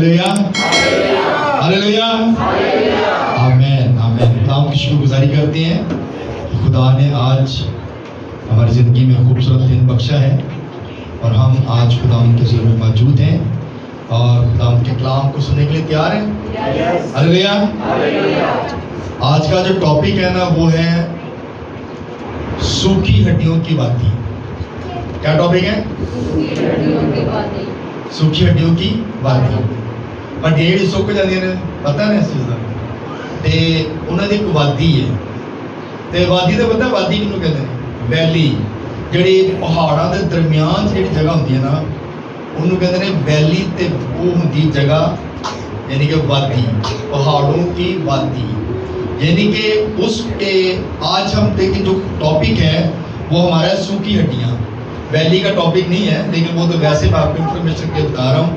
Hallelujah hallelujah आमीन आमीन। खुदा की शुक्रगुजारी करते हैं कि खुदा ने आज हमारी ज़िंदगी में खूबसूरत दिन बख्शा है और हम आज खुदा के हुज़ूर में मौजूद हैं और खुदा के कलाम को सुनने के लिए तैयार हैं। हालेलुया। आज का जो टॉपिक है ना वो है सूखी हड्डियों की बातें। क्या टॉपिक है? सूखी हड्डियों की बातें। पर ढेर सुੱਕ ਜਾਂਦੀਆਂ ਨੇ, ਪਤਾ ਨਾ ਇਸ ਚੀਜ਼ ਦਾ। ਤੇ ਉਹਨਾਂ ਦੀ ਇੱਕ ਵਾਦੀ ਹੈ ਤੇ ਵਾਦੀ ਦਾ ਪਤਾ ਵਾਦੀ ਕਿਹਨੂੰ ਕਹਿੰਦੇ ਨੇ? ਵੈਲੀ। ਜਿਹੜੀ ਪਹਾੜਾਂ ਦੇ ਦਰਮਿਆਨ ਜਿਹੜੀ ਜਗ੍ਹਾ ਹੁੰਦੀ ਹੈ ਨਾ ਉਹਨੂੰ ਕਹਿੰਦੇ ਨੇ ਵੈਲੀ। ਤੇ ਉਹ ਹੁੰਦੀ ਜਗ੍ਹਾ यानी कि वादी, पहाड़ों की वादी। यानी कि उस पे आज हम देखें जो टॉपिक है वो हमारा है सूखी हड्डियाँ। वैली का टॉपिक नहीं है लेकिन वो तो वैसे मैं आपको इन्फॉर्मेशन के बता रहा हूँ।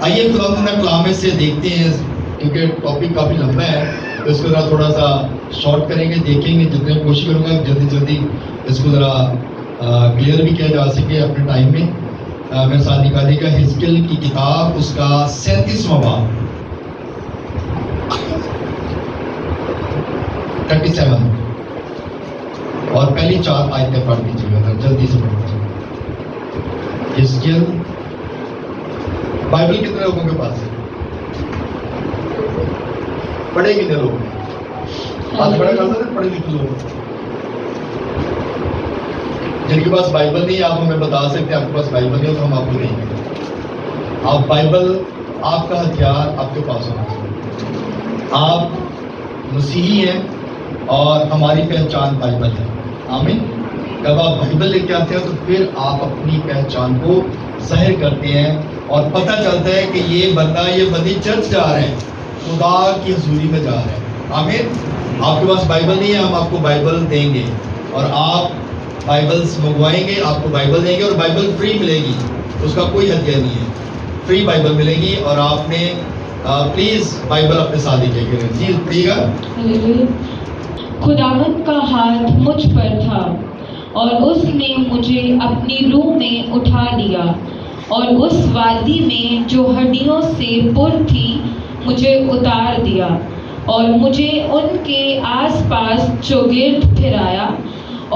आइए खुदा कलाम में से देखते हैं क्योंकि टॉपिक काफ़ी लंबा है तो इसको ज़रा थोड़ा सा शॉर्ट करेंगे, देखेंगे। जितने कोशिश करूँगा जल्दी जल्दी इसको ज़रा क्लियर भी किया जा सके अपने टाइम में। मेरे साथ निकालिएगा हिजकिय्याह की किताब उसका 37वां बाब 37 और पहली 4 आयतें पढ़ दीजिएगा, जल्दी से पढ़ दीजिएगा। हिजकिय्याह बाइबल कितने लोगों के पास है? पढ़े कितने लोग? हाथ खड़ा कर सकते? पढ़े लिखे लोग जिनके पास बाइबल नहीं है आप हमें बता सकते हैं। आपके पास बाइबल नहीं हो तो हम आपको देंगे। आप बाइबल आपका हथियार आपके पास होना चाहिए। आप मसीही हैं और हमारी पहचान बाइबल है। आमीन। जब आप बाइबल लेके आते हैं तो फिर आप अपनी पहचान को ज़ाहिर करते हैं और पता चलता है कि ये बंदा ये बंदी चर्च जा रहे हैं, खुदा की हजूरी में जा रहे हैं। आमीन। आपके पास बाइबल नहीं है, हम आपको बाइबल देंगे और आप बाइबल्स मंगवाएंगे, आपको बाइबल देंगे और बाइबल फ्री मिलेगी, उसका कोई हथियार नहीं है। फ्री बाइबल मिलेगी और आपने प्लीज़ बाइबल अपने साथ लेके जी पढ़िएगा। खुदावंद का हाथ मुझ पर था और उसने मुझे अपनी रूह में उठा लिया और उस वादी में जो हड्डियों से पुर थी मुझे उतार दिया और मुझे उनके आसपास चौगिर्द फिराया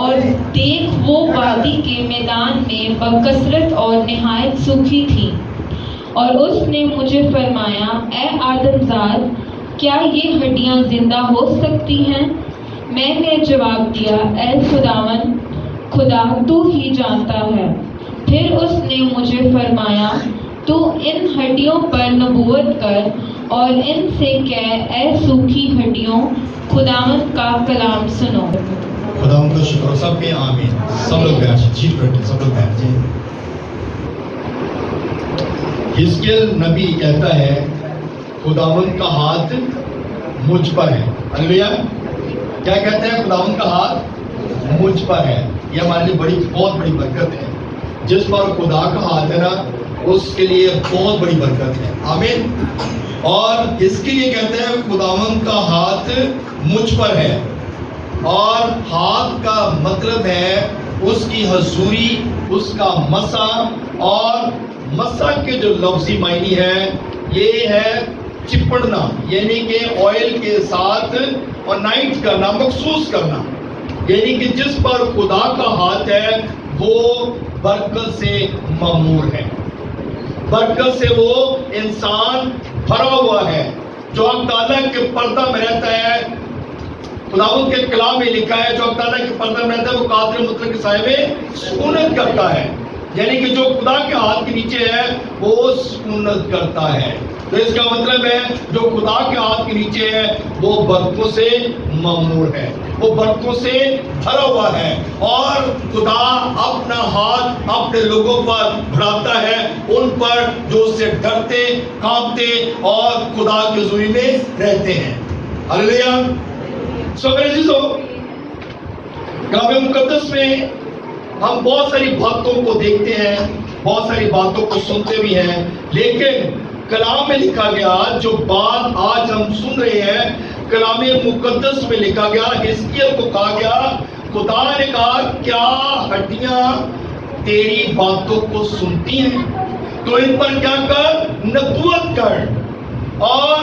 और देख वो वादी के मैदान में बकसरत और निहायत सूखी थी। और उसने मुझे फरमाया, ए आदमजाद, क्या ये हड्डियाँ जिंदा हो सकती हैं? मैंने जवाब दिया, ए खुदावन, खुदा तू ही जानता है। फिर उसने मुझे फरमाया, तू इन हड्डियों पर नबूवत कर और इनसे कह, ए सूखी हड्डियों, खुदावन का कलाम सुनो। खुदा का शुक्र। सबके आमीन। सब लोग बैठ जाइए, सब लोग बैठ जाइए। हिजकिय्याह नबी कहता है खुदावंद का हाथ मुझ पर है। हालेलुया। क्या कहते हैं? खुदावंद का हाथ मुझ पर है। ये हमारे लिए बहुत बड़ी बरकत है। जिस पर खुदा का हाथ है ना उसके लिए बहुत बड़ी बरकत है। आमीन। और इसके लिए कहते हैं खुदावंद का हाथ मुझ पर है और हाथ का मतलब है उसकी हजूरी, उसका मसा। और मसा के जो लफ्जी मायनी है ये है चिपड़ना, यानी कि ऑयल के साथ और नाइट करना, मखसूस करना। यानी कि जिस पर खुदा का हाथ है वो बरकत से मामूर है, बरकत से वो इंसान भरा हुआ है। जो अल्लाह के पर्दा में रहता है, खुदावंद के कलाम में लिखा है, जो अल्लाह के पर्दा में रहता है वो कादिर मुतलक के साए में सुकूनत करता है। यानी कि जो खुदा के हाथ के नीचे है वो सुकूनत करता है। तो इसका मतलब है जो खुदा के हाथ के नीचे है वो बरकतों से मामूर है, वो बरकतों से भरा हुआ है। और खुदा अपना हाथ अपने लोगों पर बढ़ाता है, उन पर जो उससे डरते, कांपते और खुदा की हुजूरी में रहते हैं। हालेलुया। कलाम मुकद्दस में हम बहुत सारी बातों को देखते हैं, बहुत सारी बातों को सुनते भी हैं, लेकिन कलाम में लिखा गया जो बात आज हम सुन रहे हैं कलाम मुकद्दस में लिखा गया, हिजकिय्याह को कहा गया, खुदा ने कहा क्या हड्डियां तेरी बातों को सुनती हैं तो इन पर क्या कर? नबूवत कर। اور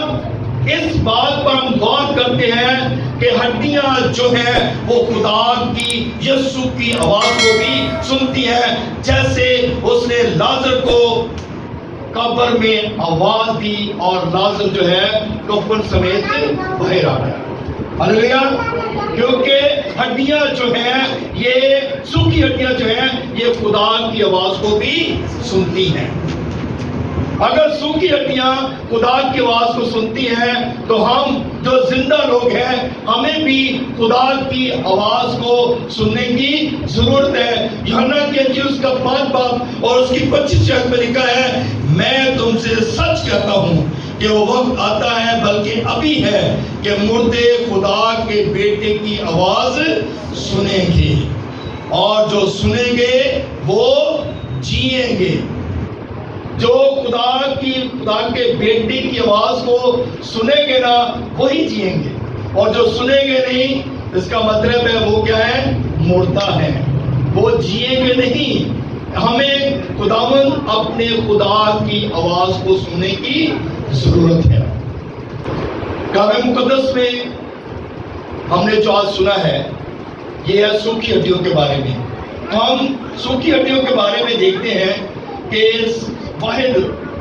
اس بات پر ہم غور کرتے ہیں کہ ہڈیاں جو ہیں وہ خدا کی یسوع کی آواز کو بھی سنتی ہیں، جیسے اس نے لازر کو قبر میں آواز دی اور لازر جو ہے کفن سمیت باہر آ گیا۔ ہلیلویا! کیونکہ ہڈیاں جو ہیں، یہ سوکھی ہڈیاں جو ہیں، یہ خدا کی آواز کو بھی سنتی ہیں۔ اگر سوکھی ہڈیاں خدا کی آواز کو سنتی ہیں تو ہم جو زندہ لوگ ہیں ہمیں بھی خدا کی آواز کو سننے کی ضرورت ہے۔ یوحنا کی انجیل اس کا 5 باب اور اس کی 25 آیت میں لکھا ہے، میں تم سے سچ کہتا ہوں کہ وہ وقت آتا ہے، بلکہ ابھی ہے، کہ مردے خدا کے بیٹے کی آواز سنیں گے، اور جو سنیں گے وہ جیئیں گے۔ جو خدا کے بیٹے کی آواز کو سنیں گے نا، وہی جیئیں گے، اور جو سنیں گے نہیں، اس کا مطلب ہے وہ کیا ہے؟ مردہ ہے، وہ جیئیں گے نہیں۔ ہمیں خداوند اپنے خدا کی آواز کو سننے کی ضرورت ہے۔ کلام مقدس میں ہم نے جو آج سنا ہے، یہ ہے سوکھی ہڈیوں کے بارے میں۔ ہم سوکھی ہڈیوں کے بارے میں دیکھتے ہیں کہ واحد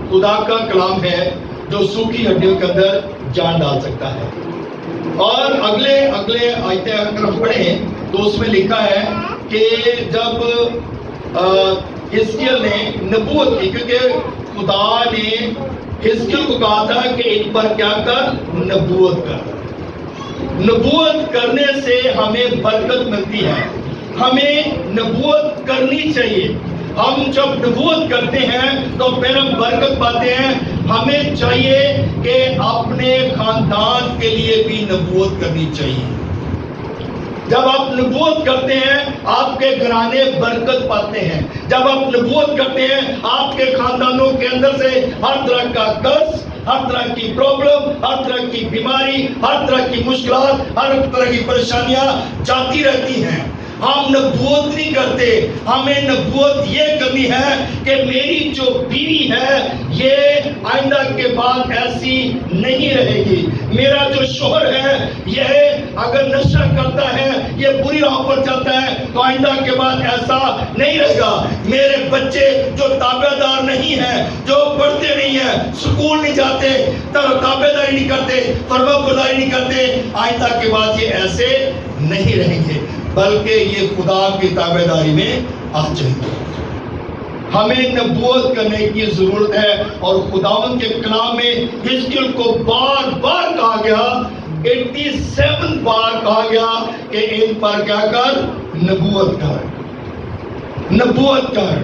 خدا کا کلام ہے جو سوکھی ہڈیوں کے اندر جان ڈال سکتا ہے۔ اور اگلے آیتیں اگر ہم پڑھیں تو اس میں لکھا ہے کہ جب حزقیل نے نبوت کی، کیونکہ خدا نے حزقیل کو کہا تھا کہ ایک بار کیا کر؟ نبوت کر۔ نبوت کرنے سے ہمیں برکت ملتی ہے، ہمیں نبوت کرنی چاہیے۔ ہم جب نبوت کرتے ہیں تو پھر ہم برکت پاتے ہیں۔ ہمیں چاہیے کہ اپنے خاندان کے لیے بھی نبوت کرنی چاہیے۔ جب آپ نبوت کرتے ہیں آپ کے گھرانے برکت پاتے ہیں۔ جب آپ نبوت کرتے ہیں آپ کے خاندانوں کے اندر سے ہر طرح کا قرض، ہر طرح کی پرابلم، ہر طرح کی بیماری، ہر طرح کی مشکلات، ہر طرح کی پریشانیاں جاتی رہتی ہیں۔ ہم نبوت نہیں کرتے، ہمیں نبوت یہ کرنی ہے کہ میری جو بیوی ہے یہ آئندہ کے بعد ایسی نہیں رہے گی۔ میرا جو شوہر ہے یہ اگر نشہ کرتا ہے، یہ بری راہ پر چلتا ہے تو آئندہ کے بعد ایسا نہیں رہے گا۔ میرے بچے جو تابع دار نہیں ہیں، جو پڑھتے نہیں ہیں، سکول نہیں جاتے، تابع داری نہیں کرتے، فرما برداری نہیں کرتے، آئندہ کے بعد یہ ایسے نہیں رہیں گے، بلکہ یہ خدا کی تابع داری میں آ جائیں گے۔ ہمیں نبوت کرنے کی ضرورت ہے، اور خداوند کے کلام میں حزقیل کو بار بار کہا گیا، 87 بار کہا گیا کہ ان پر کیا کر؟ نبوت کر، نبوت کر۔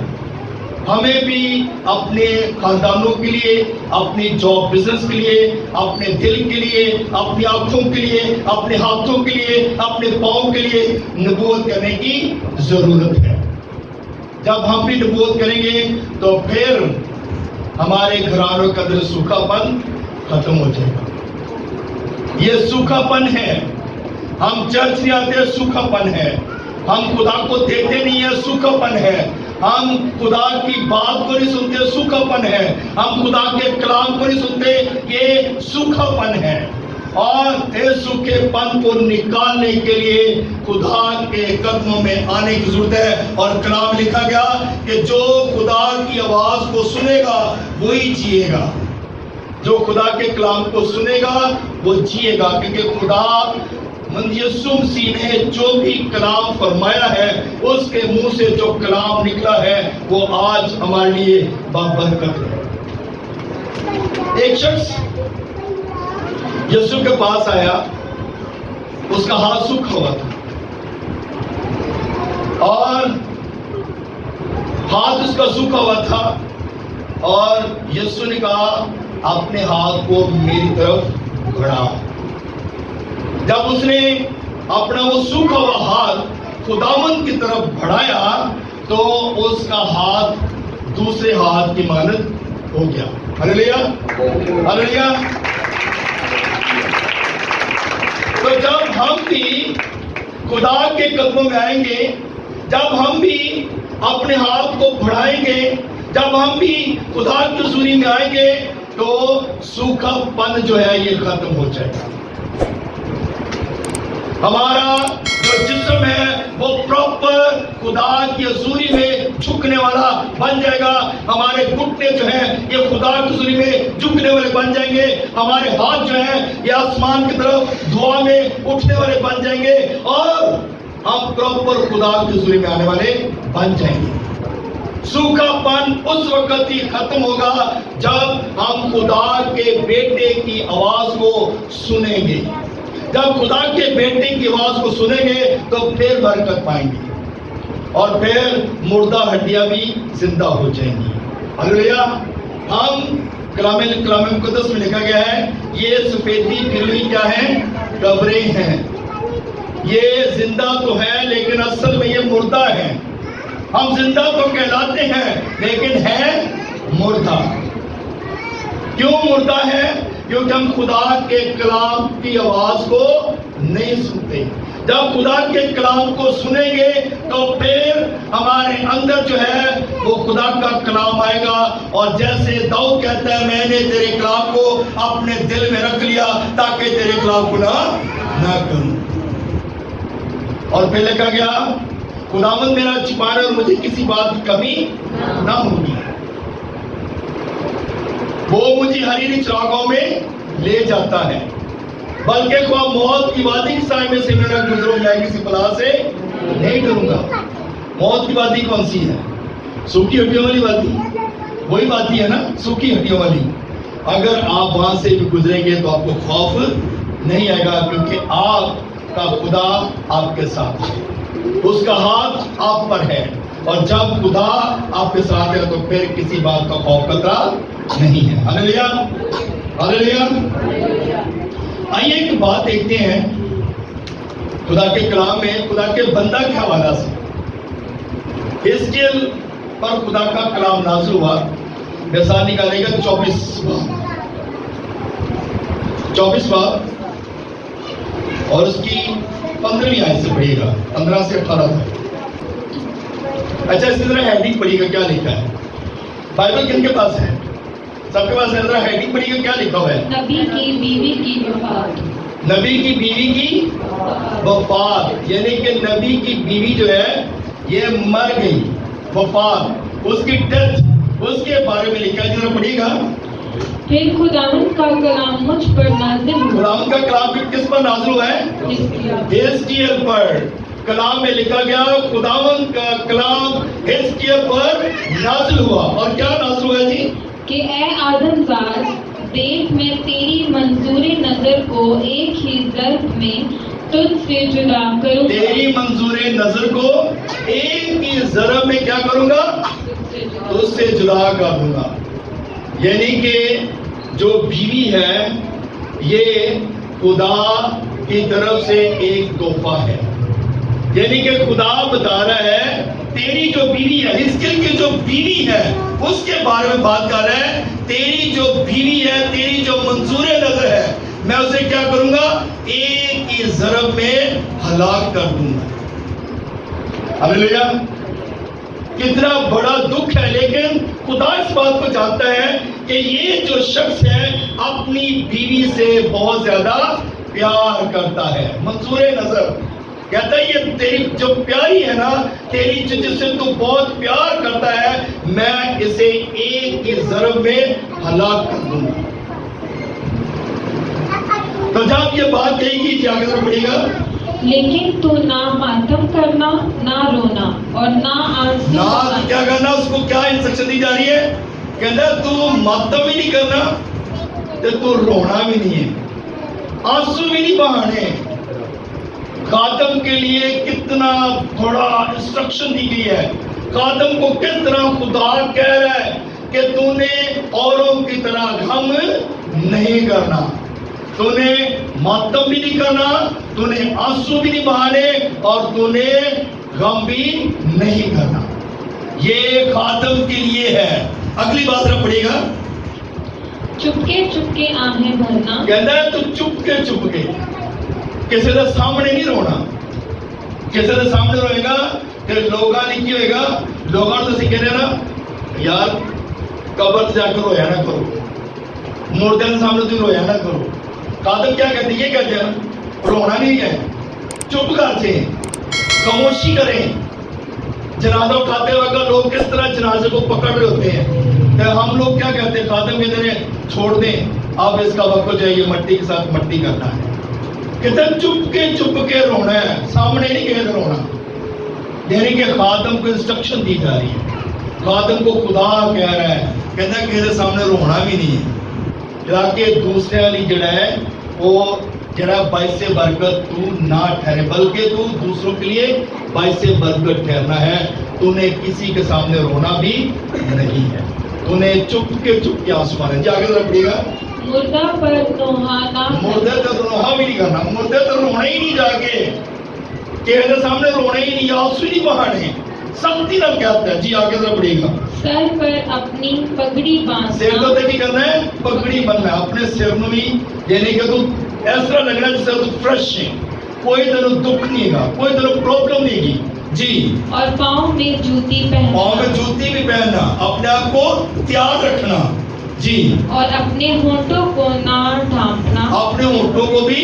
ہمیں بھی اپنے خاندانوں کے لیے، اپنی جاب بزنس کے لیے، اپنے دل کے لیے، اپنی آنکھوں کے لیے، اپنے ہاتھوں کے لیے، اپنے پاؤں کے لیے نبوت کرنے کی ضرورت ہے۔ جب ہم بھی نبوت کریں گے تو پھر ہمارے گھرانوں کا اندر سوکھا پن ختم ہو جائے گا۔ یہ سوکھا پن ہے، ہم چرچ نہیں آتے، سوکھا پن ہے، ہم خدا کو دیکھتے نہیں ہیں، سوکھا پن ہے، ہم خدا کی بات کو نہیں سنتے، سوکھا پن ہے، ہم خدا کے کلام کو نہیں سنتے، یہ سوکھا پن ہے۔ اور اس سوکھے پن کو نکالنے کے لیے خدا کے قدموں میں آنے کی ضرورت ہے۔ اور کلام لکھا گیا کہ جو خدا کی آواز کو سنے گا وہی جیے گا۔ جو خدا کے کلام کو سنے گا وہ جیے گا، کیونکہ خدا یسوع مسیح نے جو بھی کلام فرمایا ہے، اس کے منہ سے جو کلام نکلا ہے وہ آج ہمارے لیے بابرکت ہے۔ ایک شخص یسوع کے پاس آیا، اس کا ہاتھ سوکھا ہوا تھا، اور ہاتھ اس کا سوکھا ہوا تھا، اور یسوع نے کہا اپنے ہاتھ کو میری طرف بڑھا۔ جب اس نے اپنا وہ سوکھا ہوا ہاتھ خداوند کی طرف بڑھایا تو اس کا ہاتھ دوسرے ہاتھ کی مانند ہو گیا۔ ہلیلویا، ہلیلویا۔ تو جب ہم بھی خدا کے قدموں میں آئیں گے، جب ہم بھی اپنے ہاتھ کو بڑھائیں گے، جب ہم بھی خدا کی حضوری میں آئیں گے تو सूखा पन जो है ये खत्म हो जाएगा। हमारा जो जिस्म है वो प्रॉपर खुदा की हजूरी में झुकने वाला बन जाएगा। हमारे घुटने जो है ये खुदा की हजूरी में झुकने वाले बन जाएंगे। हमारे हाथ जो है ये आसमान की तरफ दुआ में उठने वाले बन जाएंगे और हम प्रॉपर खुदा की हजूरी में आने वाले बन जाएंगे। सूखापन उस वक्त ही खत्म होगा जब हम खुदा के बेटे की आवाज को सुनेंगे। जब खुदा के बेटे की आवाज को सुनेंगे तो फिर बरकत पाएंगे और फिर मुर्दा हड्डियां भी जिंदा हो जाएंगी। हालेलुया। हम कलाम मुकद्दस में लिखा गया है ये सफेदी फिर हुई क्या है? कब्रें हैं। ये जिंदा तो है लेकिन असल में ये मुर्दा है। हम जिंदा तो कहलाते हैं लेकिन है मुर्दा। क्यों मुर्दा है? क्योंकि हम खुदा के कलाम की आवाज को नहीं सुनते। जब खुदा के कलाम को सुनेंगे तो फिर हमारे अंदर जो है वो खुदा का कलाम आएगा और जैसे दाऊद कहता है मैंने तेरे कलाम को अपने दिल में रख लिया ताकि तेरे कलाम को ना करूं। और फिर लिखा गया खुदावंद मेरा छिपाना और मुझे किसी बात की कमी ना होगी। वो मुझे हरीरी चरागाहों में ले जाता है बल्कि मौत की वादी की साए में से मेरा गुजरूं मैं किसी बला से नहीं डरूंगा। मौत की वादी कौन सी है? सूखी हड्डियों वाली वादी। वही वादी है ना, सूखी हड्डियों वाली। अगर आप वहां से भी गुजरेंगे तो आपको खौफ नहीं आएगा क्योंकि आपका खुदा आपके साथ है। उसका हाथ आप पर है और जब खुदा आपके साथ है तो फिर किसी बात का खौफ खतरा नहीं है। Hallelujah, hallelujah. आइए एक बात देखते हैं खुदा के कलाम में खुदा के बंदा के हवाला से। हिजकिय्याह पर खुदा का कलाम नाज़िल हुआ। मिसाल निकालेगा 24 बाब और उसकी 15वीं आयत से पढ़िएगा, 15 से 18 तक। अच्छा इसी तरह हेडिंग पढ़िएगा क्या लिखा है। बाइबल किन के पास है? सबके पास है। जरा हेडिंग पढ़िएगा क्या लिखा हुआ है। नबी की बीवी की वफात। नबी की बीवी की वफात यानी कि नबी की बीवी जो है ये मर गई। वफात उसकी डेथ उसके बारे में लिखा है। जरा पढ़िएगा। फिर खुदावंद का कलाम मुझ पर नाज़िल हुआ। खुदावंद का कलाम किस पर नाज़िल हुआ है? हिजकिय्याह पर। कलाम में लिखा गया खुदावंद का कलाम हिजकिय्याह पर नाज़िल हुआ। और क्या नाज़िल हुआ जी? कि ए आदमजाद देख मैं तेरी मंजूरी नजर को एक ही ज़र्फ में तुझसे जुदा करूंगा। तेरी मंजूरी नजर को एक ही ज़र्फ में क्या करूंगा? तुझसे जुदा कर दूंगा। यानी कि जो बीवी है ये खुदा की तरफ से एक तोहफा है। यानी कि खुदा बता रहा है तेरी जो बीवी है, हिजकिय्याह की जो बीवी है उसके बारे में बात कर रहा है। तेरी जो बीवी है, तेरी जो मंजूर नजर है, मैं उसे क्या करूंगा? एक ही ज़रब में हलाक कर दूंगा। हालेलुया। कितना बड़ा दुख है, लेकिन खुदा इस बात को जानता है कि ये जो शख्स है अपनी बीवी से बहुत ज्यादा प्यार करता है। मंजूर नजर कहता है ये तेरी जो प्यारी है ना, तेरी जिससे तू बहुत प्यार करता है, मैं इसे एक ही ज़रब में हलाक कर दूंगा। तो जब ये बात कहेगी क्या करना पड़ेगा? लेकिन तू ना मातम करना, ना रोना और ना आंसू ना क्या करना। उसको क्या इंस्ट्रक्शन दी जा रही है? कहना तू मातम भी नहीं करना तो तू रोना भी नहीं है, आंसू भी नहीं बहाने। खादम के लिए कितना बड़ा इंस्ट्रक्शन दी गई है। खादम को किस तरह खुदा कह रहा है कि तूने औरों की तरह गम नहीं करना, तूने मातम भी नहीं करना, तूने आंसू भी नहीं बहाने और तूने गम भी नहीं करना। ये खादम के लिए है। अगली बात जरा पढ़ेगा। चुपके चुपके आहें भरना। कहता है तू चुपके चुपके, किसी के सामने नहीं रोना। किसी के सामने रोएगा फिर लोगा नहीं की होएगा। लोगा तो सीखे ना यार कब्र जाकर रोया ना करो, मुर्दे के सामने तुम रोया ना करो। कादम क्या कहते हैं? ये कहते हैं ना, रोना नहीं है, चुप करते हैं, खामोशी करें। जनाजा उठाते वक्त लोग किस तरह जनाजे को पकड़ रहे होते हैं, तो हम लोग क्या कहते हैं? कादम कहते हैं छोड़ दें, अब इसका वक्त हो जाइए, मट्टी के साथ मट्टी करना है। कहते हैं चुप के रोना है, सामने नहीं कहते रोना। यानी कि खादम को इंस्ट्रक्शन दी जा रही है, खादम को खुदा कह रहा है, कहता है कि सामने रोना भी नहीं है, ताकि दूसरे वाली जड़ा है वो जरा बाइस से बरकत तू ना ठहरे, बल्कि तू दूसरों के लिए बाइस से बरकत ठहरना है। तूने किसी के सामने रोना भी नहीं है, तूने चुप के आंसू मारे। जी आगे रखिएगा। मुर्दा पर नोहाना, मुर्दे तो नोहा भी नहीं करना, मुर्दे तो रोना ही नहीं, जाके के सामने रोना ही नहीं, आंसू नहीं बहाने, सख्ती ना कहता है। जी आगे बढ़ेगा। सर पर अपनी पगड़ी बांधना, सिर को भी करना है, पगड़ी बनना है अपने सिर में भी, यानी कि तू इस तरह लगना जैसे तू फ्रेश है, कोई तेरे दुख नहीं है, कोई तेरे प्रॉब्लम नहीं है। जी। और पाँव में जूती पहनना, पाँव में जूती भी पहनना, अपने आप को तैयार रखना। जी। और अपने होंठों को ना ढांपना, अपने होंठों को भी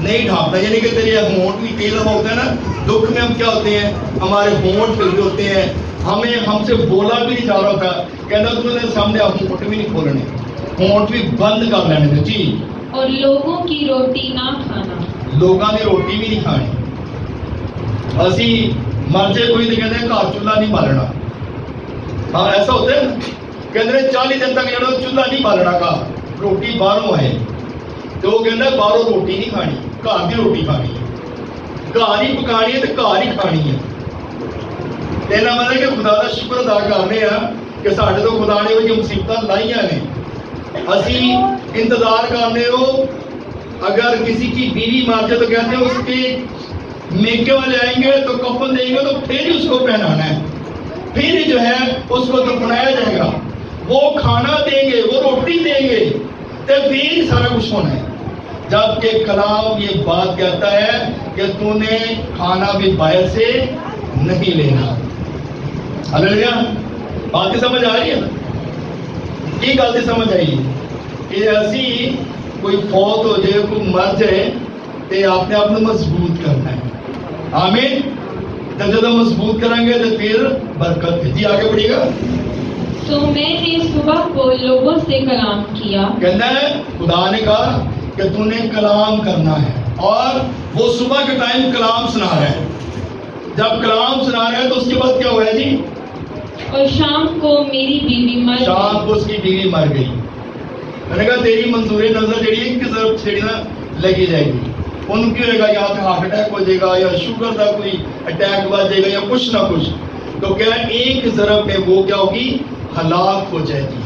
नहीं ढांपना, यानी कि तेरे होंठ भी कई दफा होता है ना, दुख में हम क्या होते हैं, हमारे होंठ फिर होते हैं, हमें हमसे बोला भी नहीं जा रहा होता, कहना तुमने सामने आप होंठ भी नहीं खोलने, होंठ भी बंद कर लेने थे। जी। और लोगों की रोटी ना खाना, लोगों की रोटी भी नहीं खानी। असी मर जाए कोई तो कहते घर चूल्हा नहीं बालना। हाँ ऐसा होता है, कहते 40 दिन तक जो चूल्हा नहीं बालना का, रोटी बाहरों है, तो वो कहना बाहरों रोटी नहीं खानी, घर की रोटी खानी है, घर ही पकानी है तो घर ही खानी है। कहना मतलब कि खुदा का शुक्र अदा कर रहे हैं कि साढ़े तो खुदा ने वो मुसीबत लाइया ने, असी इंतजार करने हो। अगर किसी की बीवी मार जाए तो कहते हैं उसके मेके वाले आएंगे तो कफन देंगे, तो फिर ही उसको पहनाना है, फिर जो है उसको दफनाया जाएगा, वो खाना देंगे, वो रोटी देंगे, तो फिर सारा कुछ होना है। जबकि कलाम ये बात कहता है कि तूने खाना भी बाहर से नहीं लेना। हालेलुया। बात समझ आ रही है ना? ये गल समझ आई कि असी कोई फौत हो जाए, कोई मर जाए, तो अपने आप को मजबूत करना है। आमीन। तो जब मजबूत करेंगे तो फिर बरकत है। जी आगे बढ़िएगा। तो मैंने सुबह को लोगों से कलाम किया, कहना है खुदा ने कहा कि तूने कलाम करना है, और वो सुबह के टाइम कलाम सुना रहा है। जब कलाम सुना रहा है तो उसके बाद क्या हुआ है जी? और शाम को मेरी बीवी मर गई। शाम को उसकी बीवी मर गई। मैंने कहा तेरी मंजूरी नजर जी एक तरफ छेड़ी ना लगी जाएगी, उनकी होगा या तो हार्ट अटैक हो जाएगा, या शुगर का कोई अटैक बच जाएगा, या कुछ ना कुछ, तो क्या एक जरब में वो क्या होगी? हलाक हो जाएगी।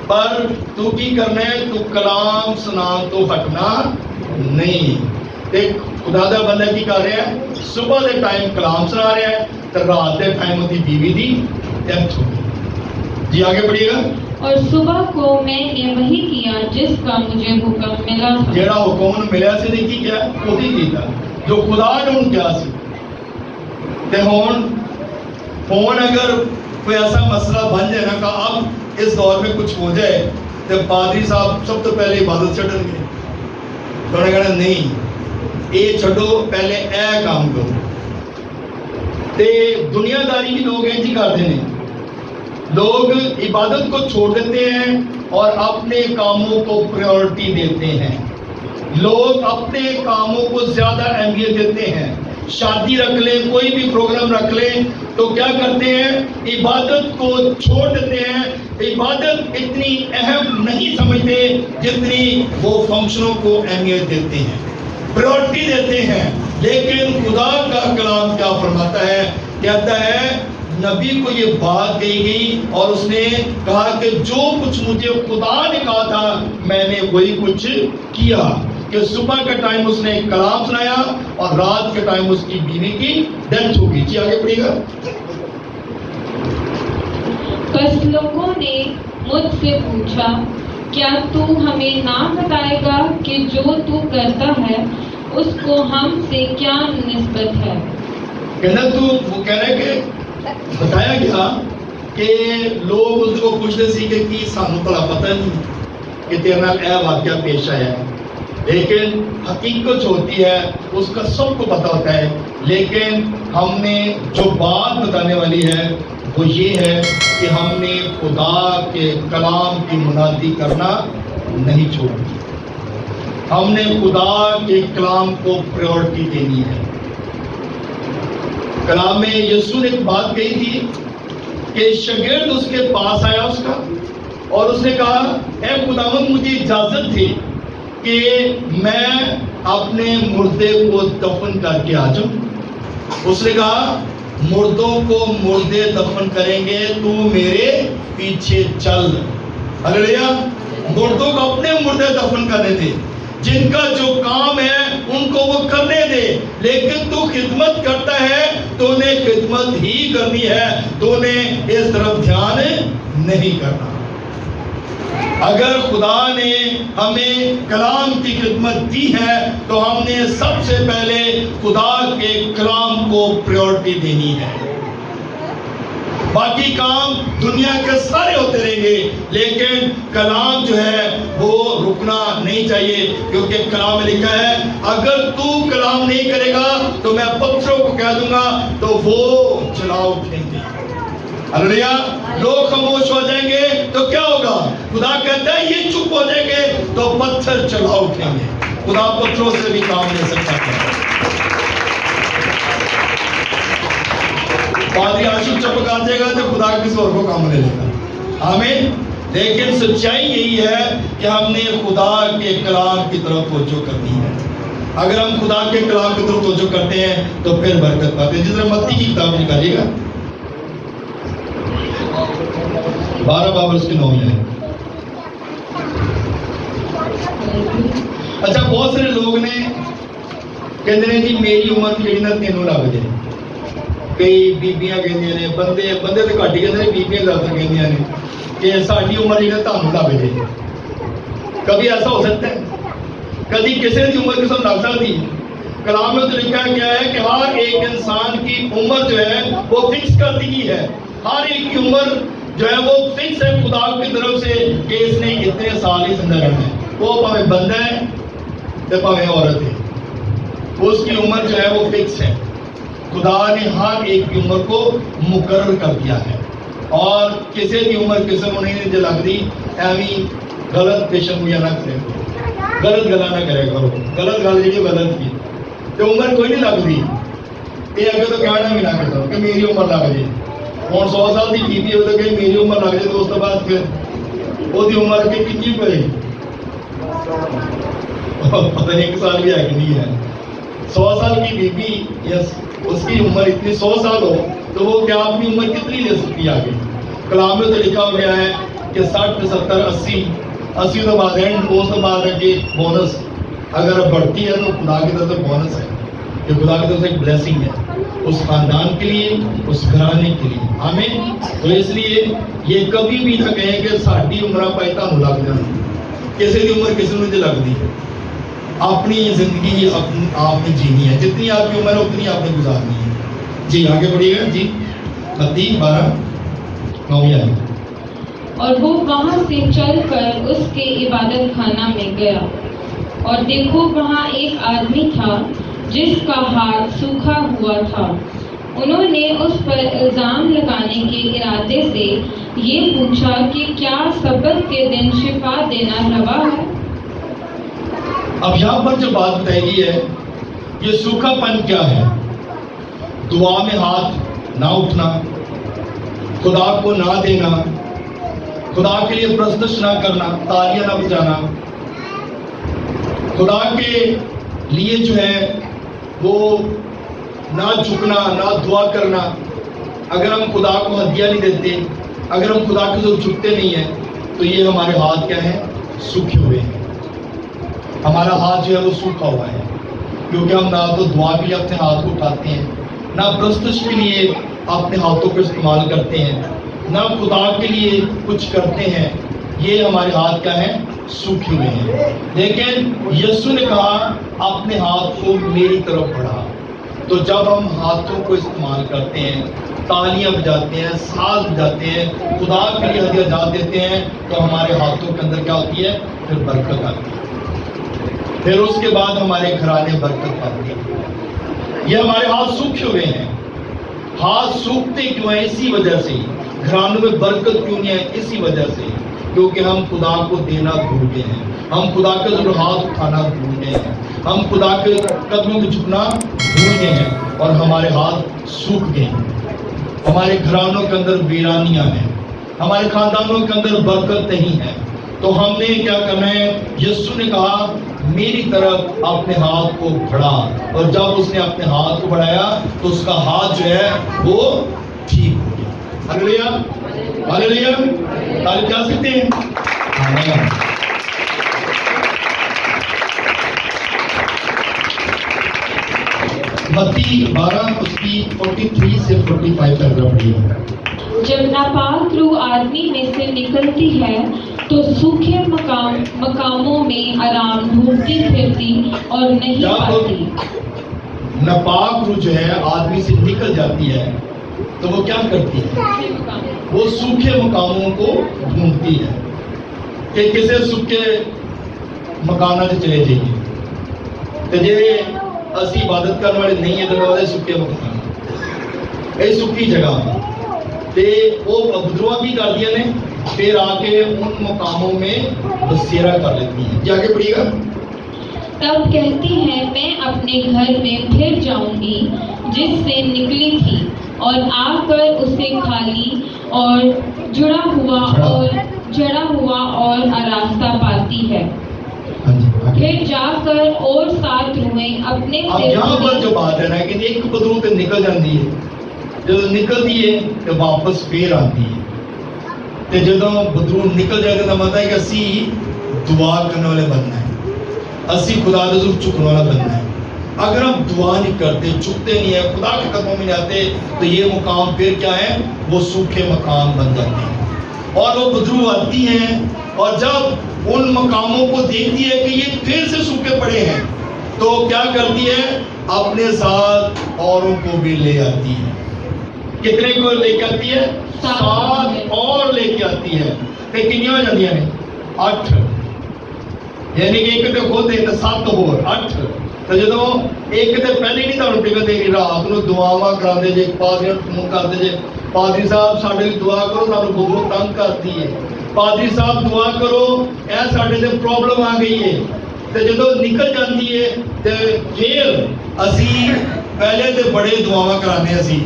पर तू की करना है, तू कलाम सुना तो हटना नहीं। एक खुदा दा बंदा की कर रहा है, सुबह के टाइम कलाम सुना रहा है, तो रात के टाइम उसकी बीवी की डेथ हो गई। जी आगे बढ़िएगा। और सुबह को मैंने वही किया जिसका मुझे हुक्म मिला था। जेड़ा हुक्म मिला से नहीं किया, वही कीता जो खुदा ने उन किया सी। ते हुण अगर कोई ऐसा मसला बन जाए ना कि अब इस दौर में कुछ हो जाए, तो पादरी साहब सब तो पहले इबादत छड्डणगे, तो उन्हें कहना नहीं ये छड्डो, पहले ए काम करो। ते दुनियादारी भी लोग इंज करते हैं, लोग इबादत को छोड़ देते हैं और अपने कामों को प्रायोरिटी देते हैं। लोग अपने कामों को ज्यादा अहमियत देते हैं। शादी रख लें, कोई भी प्रोग्राम रख लें, तो क्या करते हैं? इबादत को छोड़ देते हैं। इबादत इतनी अहम नहीं समझते जितनी वो फंक्शनों को अहमियत देते हैं, प्रायोरिटी देते हैं। लेकिन खुदा का कलाम क्या फरमाता है? कहता है नबी को ये बात कही गई और उसने कहा कि जो कुछ मुझे खुदा ने कहा था मैंने वही कुछ किया। कि सुबह के टाइम उसने कलाम सुनाया और रात के टाइम उसकी बीवी की डेथ हो गई। जी आगे पढ़िएगा। बस लोगों ने मुझसे पूछा, क्या तू हमें ना बताएगा कि जो तू करता है उसको हमसे क्या निस्बत है? कहना तू वो कह रहे कि बताया गया कि लोग उसको पूछते सी कि सानू भला पता नहीं, کہ تیرے نال اے واقعہ پیش آیا ہے، لیکن حقیقت جو ہوتی ہے اس کا سب کو پتہ ہوتا ہے، لیکن ہم نے جو بات بتانے والی ہے وہ یہ ہے کہ ہم نے خدا کے کلام کی منادی کرنا نہیں چھوڑی، ہم نے خدا کے کلام کو پریورٹی دینی ہے۔ کلام میں یسوع نے ایک بات کہی تھی کہ شاگرد اس کے پاس آیا اس کا، اور اس نے کہا اے خداوند مجھے اجازت تھی کہ میں اپنے مردے کو دفن کر کے آ جاؤں۔ اس نے کہا مردوں کو مردے دفن کریں گے، تو میرے پیچھے چل۔ ہلیلویا! مردوں کو اپنے مردے دفن کرنے تھے، جن کا جو کام ہے ان کو وہ کرنے دے، لیکن تو خدمت کرتا ہے تو نے خدمت ہی کرنی ہے، تو نے اس طرف دھیان نہیں کرنا۔ اگر خدا نے ہمیں کلام کی خدمت دی ہے تو ہم نے سب سے پہلے خدا کے کلام کو پریورٹی دینی ہے۔ باقی کام دنیا کے سارے ہوتے رہیں گے، لیکن کلام جو ہے وہ رکنا نہیں چاہیے، کیونکہ کلام میں لکھا ہے اگر تو کلام نہیں کرے گا تو میں پتھروں کو کہہ دوں گا تو وہ چلا اٹھیں گے۔ ہلیلویا! لوگ خاموش ہو جائیں گے تو کیا ہوگا؟ خدا کہتا ہے یہ چپ ہو جائیں گے تو پتھر چلا اٹھیں گے۔ خدا پتھروں سے بھی کام لے سکتا ہے۔ پادری عاشق چپ کر جائے گا تو خدا کسی اور کو کام لے لے گا۔ آمین۔ لیکن سچائی یہی ہے کہ ہم نے خدا کے کلام کی طرف توجہ کرنی ہے۔ اگر ہم خدا کے کلام کی طرف توجہ کرتے ہیں تو پھر برکت پاتے ہیں۔ جس طرح متی کی کتاب نکالیے گا 12 باب اس کے 9 ہے۔ اچھا، بہت سارے لوگ نے کہتے ہیں جی میری عمر کیڑی نہ تینوں لگ جائے۔ کئی بیبیاں کہندیاں نے، بندے تو گھٹ ہی کہندے نے، بیبیاں زیادہ کہندیاں نے کہ ساری عمر جی تانوں لگ جائے۔ کبھی ایسا ہو سکتا ہے؟ کبھی کسی کی عمر کسی لگ سکتی ہے؟ کلام میں تو لکھا گیا ہے کہ ہر ایک انسان کی عمر جو ہے وہ فکس کر دی گئی ہے۔ ہر ایک کی عمر جو ہے وہ فکس ہے خدا کی طرف سے کہ اس نے اتنے سال ہی زندہ رہنا ہے۔ وہ پاوے بندہ ہے یا پاوے عورت ہے، اس کی عمر جو ہے وہ فکس ہے۔ خدا نے ہر ایک کی عمر کو مقرر کر دیا ہے، اور کسی کی عمر کسی کو نہیں جو لگ دی ایویں غلط پیشن گوئیاں نہ کرے، غلط گلا نہ کرے کرو، غلط گل جی غلط کی تو عمر کوئی نہیں لگتی۔ یہ اگر تو کہنا بھی نہ کرتا کہ میری عمر لگ جائے۔ ہوں 100 سال کی بیبی ہو تو کہ میری عمر لگ جائے تو اس کے بعد پھر وہ عمر کی کتنی پڑے گی؟ پتہ نہیں 1 سال بھی ہے کہ نہیں ہے۔ 100 سال کی بیبی یس اس کی عمر اتنی 100 سال ہو تو وہ کیا اپنی عمر کتنی لے سکتی ہے آگے؟ کلام میں تو لکھا ہو گیا ہے کہ 60 70 80 تو بعد اینڈ، اس کے بعد ہے کہ بونس اگر بڑھتی ہے تو خدا کی طرف سے بونس ہے، کہ خدا کی طرف سے ایک بلیسنگ ہے اس خاندان کے لیے، اس گھرانے کے لیے۔ آمین۔ تو اس لیے یہ کبھی بھی نہ کہیں کہ ساری عمر پائی تانوں لگ جانا، کسی کی عمر کسی نے لگتی ہے۔ اپنی زندگی آپ نے جینی ہے، جتنی آپ کی عمر ہے اتنی آپ نے گزارنی ہے۔ جی آگے بڑھیے گا جی۔ متی 12 9 ہے۔ اور وہ وہاں سے چل کر اس کے عبادت خانہ میں گیا، اور دیکھو وہاں ایک آدمی تھا جس کا ہاتھ سوکھا ہوا تھا۔ انہوں نے اس پر الزام لگانے کے ارادے سے یہ پوچھا کہ کیا سبت کے دن شفا دینا روا ہے؟ اب یہاں پر جو بات بتائی گئی ہے، یہ سوکھا پن کیا ہے؟ دعا میں ہاتھ نہ اٹھنا، خدا کو نہ دینا، خدا کے لیے پرستش نہ کرنا، تالیاں نہ بجانا، خدا کے لیے جو ہے وہ نہ جھکنا، نہ دعا کرنا۔ اگر ہم خدا کو ہدیہ نہیں دیتے، اگر ہم خدا کے ساتھ جھکتے نہیں ہیں تو یہ ہمارے ہاتھ کیا ہیں؟ سوکھے ہوئے ہیں۔ ہمارا ہاتھ جو ہے وہ سوکھا ہوا ہے، کیونکہ ہم نہ تو دعا کے لیے اپنے ہاتھ کو اٹھاتے ہیں، نہ پرستش کے لیے اپنے ہاتھوں کو استعمال کرتے ہیں، نہ خدا کے لیے کچھ کرتے ہیں۔ یہ ہمارے ہاتھ کیا ہیں؟ سوکھے ہوئے ہیں۔ لیکن یسوع نے کہا اپنے ہاتھ کو میری طرف بڑھا۔ تو جب ہم ہاتھوں کو استعمال کرتے ہیں تالیاں بجاتے ہیں، ساز بجاتے ہیں، خدا کے لیے ہدیہ جات دیتے ہیں، تو ہمارے ہاتھوں کے اندر کیا ہوتی ہے؟ پھر برکت آتی ہے، پھر اس کے بعد ہمارے گھرانے برکت پاتے ہیں۔ یہ ہمارے ہاتھ سوکھے ہوئے ہیں، ہاتھ سوکھتے کیوں ہیں؟ اسی وجہ سے گھرانوں میں برکت کیوں نہیں ہے؟ اسی وجہ سے، کیونکہ ہم خدا کو دینا بھول گئے ہیں، ہم خدا کے ضرور ہاتھ اٹھانا بھول گئے ہیں، ہم خدا کے قدموں میں جھکنا بھول گئے ہیں، اور ہمارے ہاتھ سوکھ گئے ہیں، ہمارے گھرانوں کے اندر ویرانیاں ہیں، ہمارے خاندانوں کے اندر برکت نہیں ہے۔ تو ہم نے کیا کرنا ہے؟ یسوع نے کہا میری طرف اپنے ہاتھ کو بڑھا، اور جب اس نے اپنے ہاتھ کو بڑھایا تو اس کا ہاتھ جو ہے وہ ٹھیک ہو گیا۔ ہاللیلویا، ہاللیلویا، تعریف کیا سکتے ہیں؟ آمین۔ متی 12 اس کی 43 سے 45 تک پڑھی ہے۔ جب ناپاک روح آدمی میں سے نکلتی ہے تو سوکھے مقاموں میں آرام ڈھونڈتی پھرتی اور نہیں پاتی۔ ناپاک روح جو ہے آدمی سے نکل جاتی ہے تو وہ کیا کرتی ہے؟ وہ سوکھے مقاموں کو ڈھونڈتی ہے کہ کسے سوکھے مکانوں سے چلے جائیے، تو جی اسی عبادت کرنے والے نہیں ہے تو سوکھے مکان یہ سوکھی جگہ تے وہ بدروا بھی کر دیا نے، پھر آ کے ان مقاموں میں بسیرا کر لیتی ہیں۔ جی آگے پڑھیے گا۔ تب کہتی ہے میں اپنے گھر میں پھر جاؤں گی جس سے نکلی تھی، اور آ کر اسے خالی اور جڑا ہوا اور آراستہ پاتی ہے۔ پھر جا کر اور 7 روحیں اپنے اب یہاں پر جو بات ہے نا کہ ایک بدرو تو نکل جاتی ہے، جب نکلتی ہے تو واپس پھر آتی ہے، تو جب بدرو نکل جائے تو مطلب ہے کہ اسی دعا کرنے والے بننا ہے، اسی خدا کے حضور جھکنے والا بننا ہے۔ اگر ہم دعا نہیں کرتے، جھکتے نہیں ہیں، خدا کے قدموں میں نہیں آتے، تو یہ مقام پھر کیا ہے؟ وہ سوکھے مقام بن جاتے ہیں۔ اور وہ بدرو آتی ہیں اور جب ان مقاموں کو دیکھتی ہے کہ یہ پھر سے سوکھے پڑے ہیں تو کیا کرتی ہے؟ اپنے ساتھ اوروں کو بھی لے آتی ہے۔ کتنے کو لے کے آتی ہے؟ 7 اور لے کے آتی ہے۔ کہ کنیاں ہو جاتی ہیں؟ 8، یعنی کہ ایک تو خود ہے 7 اور 8۔ تو جدو ایک تو پہلے نہیں تھا ٹکٹ دے رات کو دعاواں کرا دے جے، پادری فون کر دے جے، پادری صاحب ساڈے لیے دعا کرو، سانو بدرو تنگ کرتی ہے، پادری صاحب دعا کرو اے ساڈے تے پرابلم آ گئی ہے۔ تو جدو نکل جاتی ہے تو پھر اسی پہلے تو بڑے دعاواں کرانے، اسی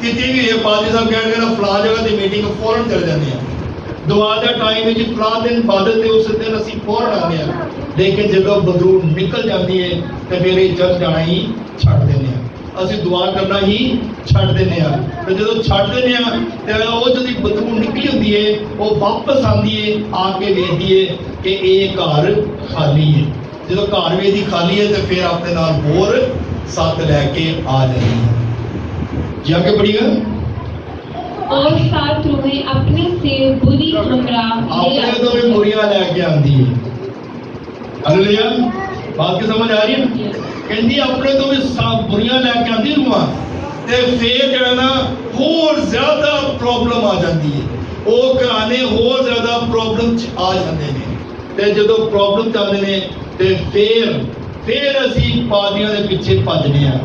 کتنی بھی ہے پادری صاحب کہنے گا فلاں جگہ تے میٹنگ فوراً چلے جاتے ہیں، دعا کا ٹائم ہے جی فلاں دن عبادت ہے اس دن اسی فوراً آنے ہیں، لیکن جب بدرو نکل جاتی ہے تو پھر یہ چرچ جانا ہی چھڑ دینے ہیں، اسی دعا کرنا ہی چھڑ دینے ہیں۔ تو جب چھڑ دینے ہیں تو وہ جب بدرو نکلی ہوتی ہے وہ واپس آتی ہے، آ کے ویکھتی ہے کہ یہ گھر خالی ہے۔ جب گھر ویکھدی خالی ہے تو پھر اپنے نال ہور 7 لے کے آ جاتی ہے۔ جی آگے پڑھیے گا۔ اور 7 روحیں اپنے سے بری ہمراہ اپنے تو بھی بریاں لے کے آتی ہے۔ ہاللیلویا، بات کی سمجھ آ رہی ہے؟ کہندی اپنے تو بھی بریاں لے کے آتی روحاں تے پھر جو ہے نا اور زیادہ پرابلم آ جاتی ہے، وہ کرانے اور زیادہ پرابلم آ جاتے ہیں۔ تے جدو پرابلم چاہتے ہیں تے پھر اسی پادریاں دے پیچھے بھجنے ہیں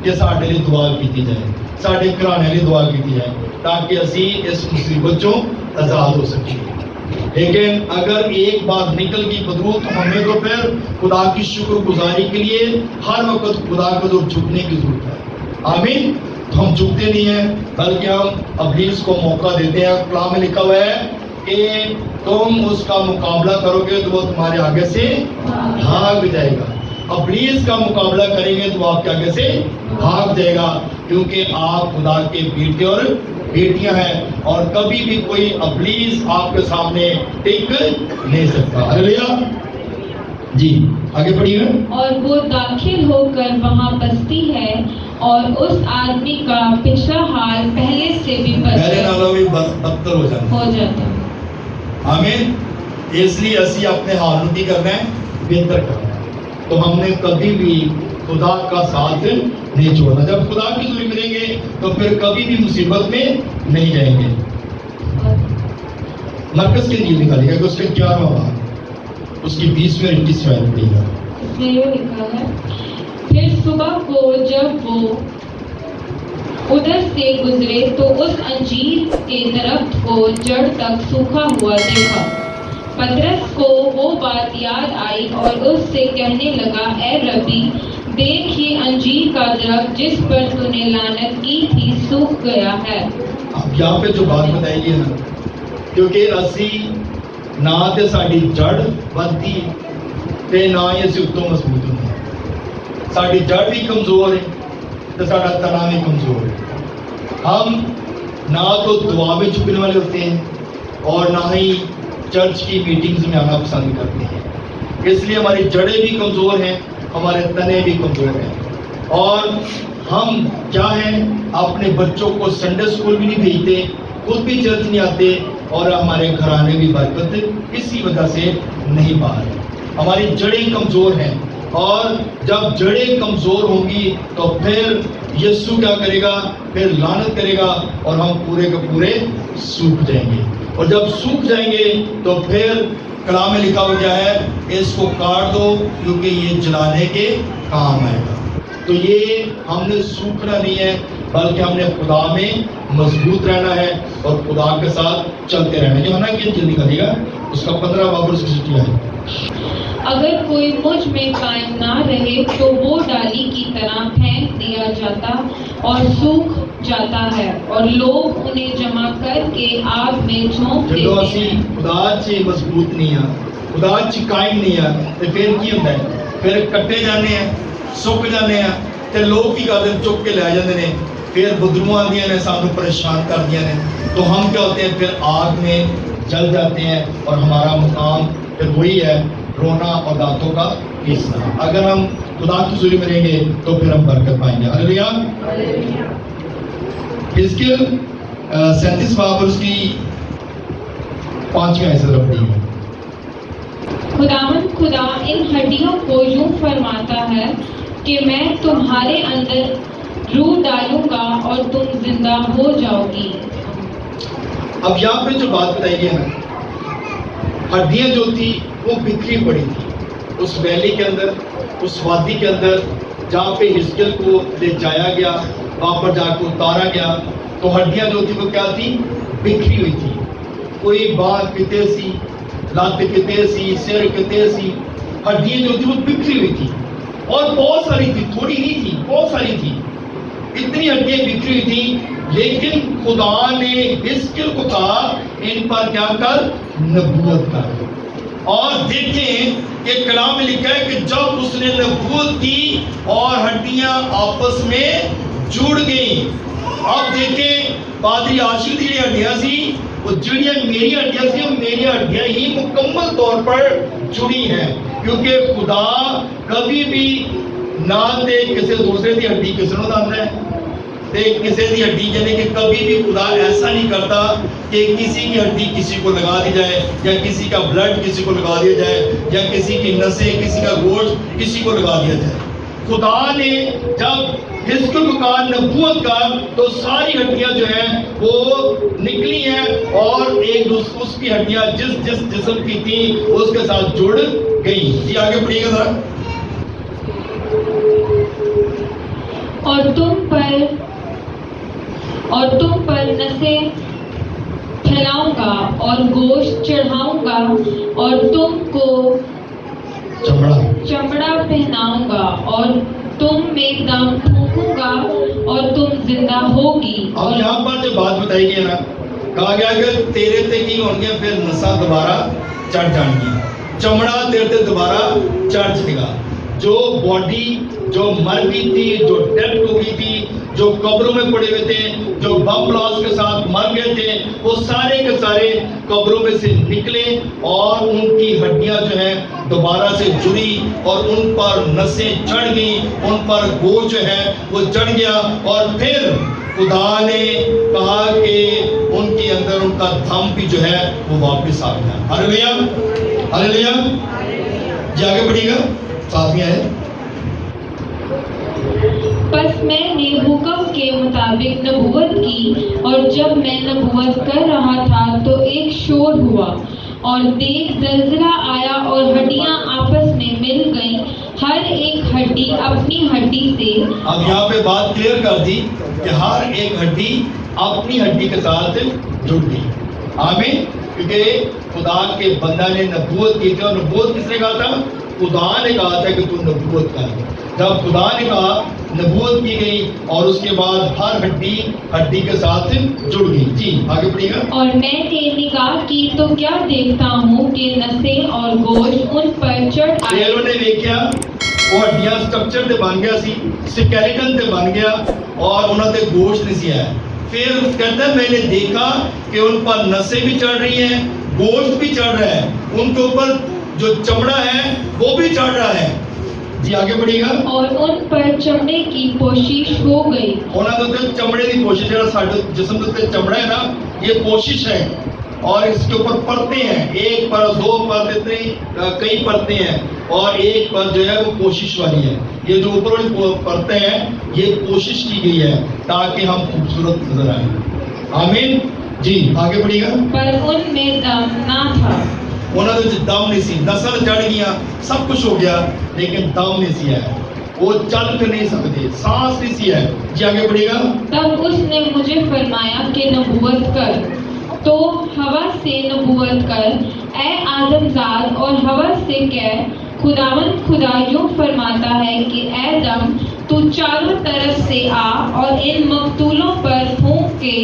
کہ ساڈے لیے دعا کی جائے، ساڈے گھرانے لیے دعا کی جائے تاکہ اسی اس مصیبت چوں آزاد ہو سکیں۔ لیکن اگر ایک بار نکل گئی بدرو تو ہمیں تو پھر خدا کی شکر گزاری کے لیے ہر وقت خدا کو تو جھکنے کی ضرورت ہے۔ آمین۔ تو ہم جھکتے نہیں ہیں بلکہ ہم ابلیس کو موقع دیتے ہیں۔ کلام میں لکھا ہوا ہے کہ تم اس کا مقابلہ کرو گے تو وہ تمہارے آگے سے بھاگ جائے گا۔ ابلیس کا مقابلہ کریں گے تو آپ کے آگے سے بھاگ جائے گا، کیونکہ آپ خدا کے بیٹے اور بیٹیاں ہیں، اور کبھی بھی کوئی ابلیس آپ کے سامنے ٹک نہیں سکتا۔ ہاللیلویا۔ جی آگے پڑھیے گا۔ اور وہ داخل ہو کر وہاں بستی ہے اور اس آدمی کا پچھلا حال پہلے سے بھی بدتر ہو جاتا ہے۔ آمین۔ اس لیے اسی اپنے حال کی کرنا ہے، بہتر کرنا ہے۔ تو ہم نے کبھی بھی خدا کا ساتھ نہیں چھوڑنا. جب خدا کی حضوری ملیں گے تو پھر کبھی بھی مصیبت میں نہیں جائیں گے. مرکز کے لیے نکالیے گا کہ اس کا 11واں باب اس کی 20ویں اور 21ویں آیت پڑھیے گا. اس میں یہ لکھا ہے پھر صبح کو جب وہ ادھر سے گزرے تو اس انجیر کے درخت کو جڑ تک سوکھا ہوا دیکھا. پترس کو وہ بات یاد آئی اور اس سے کہنے لگا اے ربی دیکھ یہ انجیر کا درخت جس پر تو نے لعنت کی تھی سوکھ گیا ہے. اب یہاں پہ جو بات بتائی گئی ہے نا کیونکہ اسی نہ تے ساڈی جڑ بدتی تے نہ ہی اسی اتوں مضبوط ہوندے. ساڈی جڑ بھی کمزور ہے تے ساڈا تنا بھی کمزور ہے. ہم نہ تو دعا میں چھپنے والے ہوتے ہیں اور نہ ہی چرچ کی میٹنگز میں آنا پسند کرتے ہیں. اس لیے ہماری جڑیں بھی کمزور ہیں, ہمارے تنے بھی کمزور ہیں. اور ہم کیا ہیں اپنے بچوں کو سنڈے اسکول بھی نہیں بھیجتے, خود بھی چرچ نہیں آتے اور ہمارے گھرانے بھی برکت اسی وجہ سے نہیں پا رہے. ہماری جڑیں کمزور ہیں اور جب جڑیں کمزور ہوں گی تو پھر یسوع کیا کرے گا, پھر لعنت کرے گا اور ہم پورے کے پورے سوکھ جائیں گے. اور جب سوکھ جائیں گے تو پھر کلام میں لکھا ہوا کیا ہے, اس کو کاٹ دو کیونکہ یہ جلانے کے کام آئے گا. تو یہ ہم نے سوکھنا نہیں ہے بلکہ ہم نے خدا میں مضبوط رہنا ہے اور خدا کے ساتھ چلتے رہنا ہے. جو ہے نا کہ جلدی کریے گا اس کا 15 باب اس کی چھٹی ہے. اگر کوئی مجھ میں قائم نہ رہے تو وہ ڈالی کی طرح پھینک دیا جاتا اور سوکھ جاتا ہے اور لوگ انہیں جمع کر کے آگ میں جھونک دیتے جدو اسی خدا چ مضبوط نہیں ہاں, خدا چ قائم نہیں ہاں تو پھر کی ہوتا ہے, پھر کٹے جانے ہیں, سک جانے ہیں تے لوگ کی کرتے ہیں چک کے لے جاتے ہیں, پھر بدبو آندیاں نے سانو پریشان کر دیا نے تو ہم کیا ہوتے ہیں, پھر آگ میں جل جاتے ہیں اور ہمارا مقام پھر وہی ہے رونا اور دانتوں کا پیسنا. اگر ہم خدا کی حضوری میں رہیں گے تو پھر ہم برکت پائیں گے. ہلیلویا. حزقیل 37 باب اور اس کی 5ویں آیت سے پڑھی ہے. خداوند خدا ان ہڈیوں کو یوں فرماتا ہے کہ میں تمہارے اندر روح ڈالوں گا اور تم زندہ ہو جاؤ گی. اب یہاں پہ جو بات بتائی گئی ہے نا, ہڈیاں جو تھی وہ بکھری پڑی تھی اس ویلی کے اندر, اس وادی کے اندر جہاں پہ حزقیل کو لے جایا گیا, وہاں پر جا کے اتارا گیا تو ہڈیاں جو تھی وہ کیا تھی, بکھری ہوئی تھی. کوئی بات کتے سی, لات کتے سی, سر کتے سی, ہڈیاں جو تھی وہ بکھری ہوئی تھی اور بہت ساری تھی, تھوڑی نہیں تھی, بہت ساری تھی. اتنی ہڈیاں بکھری ہوئی تھی لیکن خدا نے حزقیل کو کہا ان پر کیا کر, نبوت کر. اور دیکھیں کہ کلام میں لکھا ہے کہ جب اس نے نبوت کی اور ہڈیاں آپس میں جڑ گئیں. اب دیکھیں پادری عاشق کی ہڈیاں سی وہ جڑیاں میری ہڈیاں سی, اور میری ہڈیاں ہی مکمل طور پر جڑی ہیں کیونکہ خدا کبھی بھی نہ تے کسی دوسرے کی ہڈی کسی کو داندا ہے تے کسی کی ہڈی یعنی کہ کبھی بھی خدا ایسا نہیں کرتا کہ کسی کی ہڈی کسی کو لگا دی جائے یا کسی کا بلڈ کسی کو لگا دیا جائے یا کسی کی نسیں, کسی کا گوشت کسی کو لگا دیا جائے. خدا نے جب حزقیل کو کہا نبوت کا تو ساری ہڈیاں جو ہیں وہ نکلی ہیں اور ایک دوسرے اس کی ہڈیاں جس جسم کی تھی اس کے ساتھ جڑ گئی. یہ آگے پڑھیے گا ذرا. اور تم پر نسیں پھیلاؤں گا اور گوشت چڑھاؤں گا اور تم کو چمڑا پہناؤں گا اور تم میں دم پھونکوں گا اور تم زندہ ہوگی. اب یہاں پر جو بات بتائی گئی نا, کہا گیا کہ تیرے تے کی ہوں گے پھر نساں دوبارہ چڑھ جان گی, چمڑا تیرے تے دوبارہ چڑھ جائے گا. جو باڈی جو مر گئی تھی, جو ڈیڈ ہو گئی تھی, جو قبروں میں پڑے ہوئے تھے, جو بم بلاسٹ کے ساتھ مر گئے تھے, وہ سارے کے سارے قبروں میں سے نکلے اور ان کی ہڈیاں جو ہیں دوبارہ سے جڑی اور ان پر نسیں چڑھ گئیں, ان پر گوشت جو ہے وہ چڑھ گیا اور پھر خدا نے کہا کہ ان کے اندر ان کا دم بھی جو ہے وہ واپس آ گیا. ہلیلویا, ہلیلویا. جی آگے بڑھیے گا, ساتھ میں آئے. बस मैंने हुक्म के मुताबिक नबूवत की, और जब मैं नबूवत कर रहा था तो एक शोर हुआ, और देख जलजला आया और हड्डियां आपस में मिल गईं, हर एक हड्डी अपनी हड्डी से। अब यहाँ पे बात क्लियर कर दी कि हर एक हड्डी अपनी हड्डी के साथ जुड़ गई। आमीन। क्योंकि खुदा के बंदा ने नबूवत की थी, और नबूवत किसने कहा था? खुदा ने कहा था कि तू नबूवत कर। जब खुदा ने कहा, नबूवत की गई, और उसके बाद हर हड्डी हड्डी के साथ जुड़ गई। जी आगे बढ़िएगा। और मैंने निगाह की तो क्या देखता हूँ कि नसें और गोश्त उन पर चढ़ आए। फिर उन्हें देखा वो हड्डियां स्ट्रक्चर ते बन गया सी, स्केलेटन ते बन गया, और उन्होंने गोश्त नहीं सी आया। फिर कहता है मैंने देखा कि उन पर नसें भी चढ़ रही हैं, गोश्त भी चढ़ रहा है, उनके ऊपर जो चमड़ा है वो भी चढ़ रहा है। जी आगे बढ़िएगा। और उन पर चमड़े की पोशिश हो गई। उन्होंने चमड़े की पोशिश, जो साडे जिस्म के उत्ते चमड़ा है ना, ये पोशिश है, और इसके ऊपर परतें हैं, एक पर, दो पर, इतनी कई परतें हैं, और एक पर जो है वो पोशिश वाली है। ये जो ऊपर वाली परतें हैं ये कोशिश की गई है ताकि हम खूबसूरत नजर आए। आमीन। जी आगे बढ़िएगा। पर उनमें दम ना था। उन्होंने जो दम नहीं सी, नस्ल चढ़ गया, सब कुछ हो गया, लेकिन दम नहीं सी है, वो चल कर नहीं सकते, सांस नहीं सी है। जी आगे बढ़िएगा। तब उसने मुझे फरमाया कि नबूवत कर, तो हवा से नबूवत कर, ए आदमजाद, और हवा से कह, खुदावंद खुदा यूं फरमाता है कि ए दम, तू चारों तरफ से आ और इन मकतूलों पर फूंक के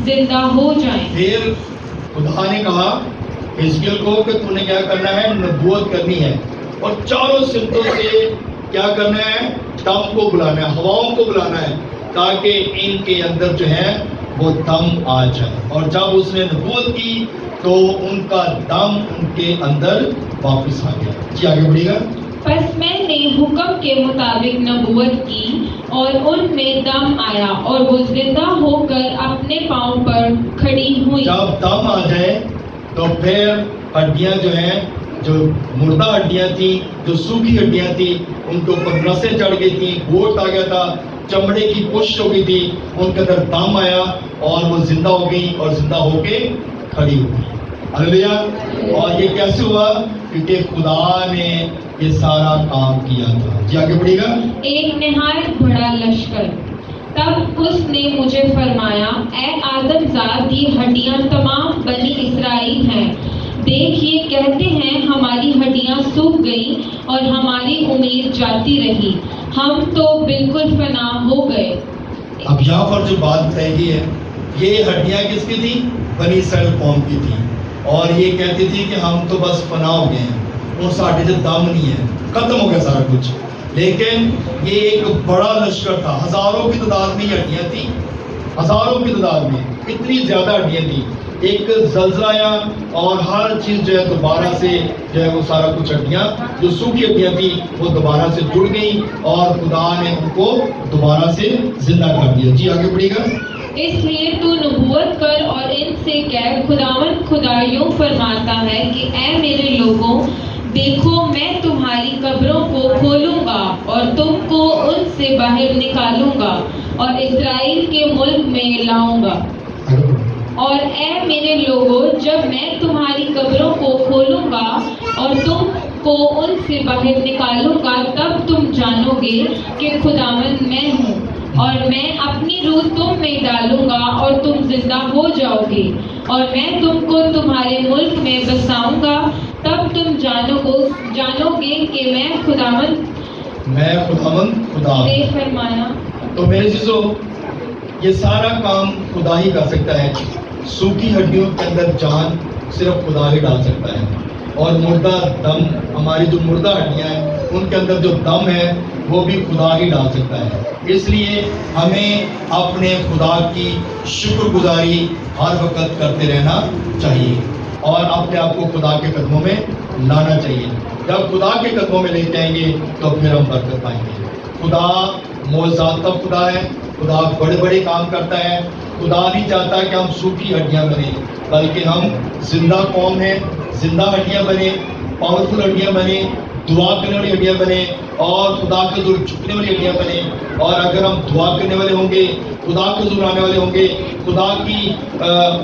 जिंदा हो जाए। फिर खुदा ने कहा हिजकिय्याह को कि तूने क्या करना है? नबूवत करनी है, और चारों सिमतों से क्या करना है? दम को बुलाना है, हवाओं को बुलाना है, ताकि इनके अंदर जो है वो दम आ जाए। और जब उसने नबूवत की तो उनका दम उनके अंदर वापस आ गया। जी आगे बढ़िएगा। बस मैंने हुक्म के मुताबिक नबूवत की, और उनमें दम आया, और वो जिंदा होकर अपने पांव पर खड़ी हुई। जब दम आ जाए तो फिर हड्डियां जो हैं, जो मुर्दा हड्डियां थी, जो सूखी हड्डियां थी, उनके ऊपर नसें चढ़ गई थी, गोश्त आ गया था, चमड़े की पुष्ट हो गई थी, उनके अंदर दम आया, और वो जिंदा हो गई, और जिंदा होके खड़ी हो गई। हालेलुया। और ये कैसे हुआ? क्योंकि खुदा ने ये सारा काम किया था। जी आगे बढ़िएगा। एक निहायत बड़ा लश्कर। तब उसने मुझे फरमाया, ए आदमजाद, ये हड्डियां तमाम बनी इसराइल हैं। देख, ये कहते हैं हमारी हड्डियां सूख गई और हमारी उम्मीद जाती रही, हम तो बिल्कुल फना हो गए। अब यहाँ पर जो बात बताई गई है, ये हड्डियां किसकी थी? बनी इसराइल कौम की थी, और ये कहती थी कि हम तो बस फना हो गए हैं, और साढ़े जो दम नहीं है, खत्म हो गया सारा कुछ। लेकिन ये एक बड़ा लश्कर था, हजारों की तादाद में हड्डियां थी, हजारों की तादाद में, इतनी ज्यादा हड्डियां थी। एक जलजला आया और हर चीज जो है दोबारा से जो है वो सारा कुछ हड्डियां, जो सूखी हड्डियां थी, वो दोबारा से जुड़ गई, और खुदा ने उनको दोबारा से जिंदा कर दिया। जी आगे बढ़िएगा। इसलिए तू नबूवत कर और इनसे कह, खुदावंद खुदा यूं फरमाता है कि ए मेरे लोगों, देखो मैं तुम्हारी कब्रों को खोलूंगा और तुमको उनसे बाहर निकालूंगा और इस्राएल के मुल्क में लाऊंगा। और ए मेरे लोगों, जब मैं तुम्हारी कब्रों को खोलूंगा और तुमको उनसे बाहर निकालूंगा, तब तुम जानोगे कि खुदावंद मैं हूँ, और मैं अपनी रूह तुम में डालूंगा और तुम जिंदा हो जाओगे, और मैं तुमको तुम्हारे मुल्क में बसाऊंगा। तब तुम जानोगे कि मैं खुदावंद खुदा ने फरमाया। तो मेरे चीजों, ये सारा काम खुदा ही कर सकता है। सूखी हड्डियों के अंदर जान सिर्फ खुदा ही डाल सकता है, और मुर्दा दम, हमारी जो मुर्दा हड्डियां हैं उनके अंदर जो दम है वो भी खुदा ही डाल सकता है। इसलिए हमें अपने खुदा की शुक्रगुजारी हर वक्त करते रहना चाहिए, और अपने आप को खुदा के कदमों में लाना चाहिए। जब खुदा के कदमों में लेते आएंगे तो फिर हम बरकत पाएंगे। खुदा मौजूद का खुदा है, खुदा बड़े बड़े काम करता है। खुदा नहीं चाहता कि हम सूखी हड्डियां बने, बल्कि हम जिंदा कौम हैं, जिंदा हड्डियां बने, पावरफुल हड्डियां बने, दुआ करने वाली हड्डियां बने, اور خدا کے حضور جھکنے والی ہڈیاں بنیں. اور اگر ہم دعا کرنے والے ہوں گے, خدا کے حضور آنے والے ہوں گے, خدا کی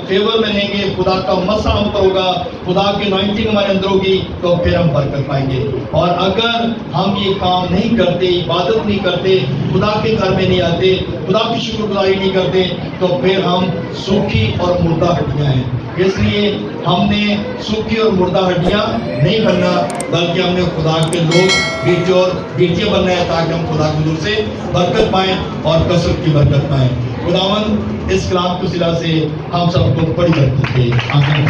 فیور میں رہیں گے, خدا کا مسا ہم پر ہوگا, خدا کی انوائنٹنگ ہمارے اندر ہوگی, تو پھر ہم برکت پائیں گے. اور اگر ہم یہ کام نہیں کرتے, عبادت نہیں کرتے, خدا کے گھر میں نہیں آتے, خدا کی شکر گزاری نہیں کرتے, تو پھر ہم سوکھی اور مردہ ہڈیاں ہیں. اس لیے ہم نے سوکھی اور مردہ ہڈیاں نہیں بننا, بلکہ ہم نے خدا کے لوگ بیٹے اور بیٹیاں بننا ہے, تاکہ ہم خدا کے حضور سے برکت پائیں اور کثرت کی برکت پائیں. خداوند اس کلام کے صلہ سے ہم سب کو بڑی برکت دے. آمین.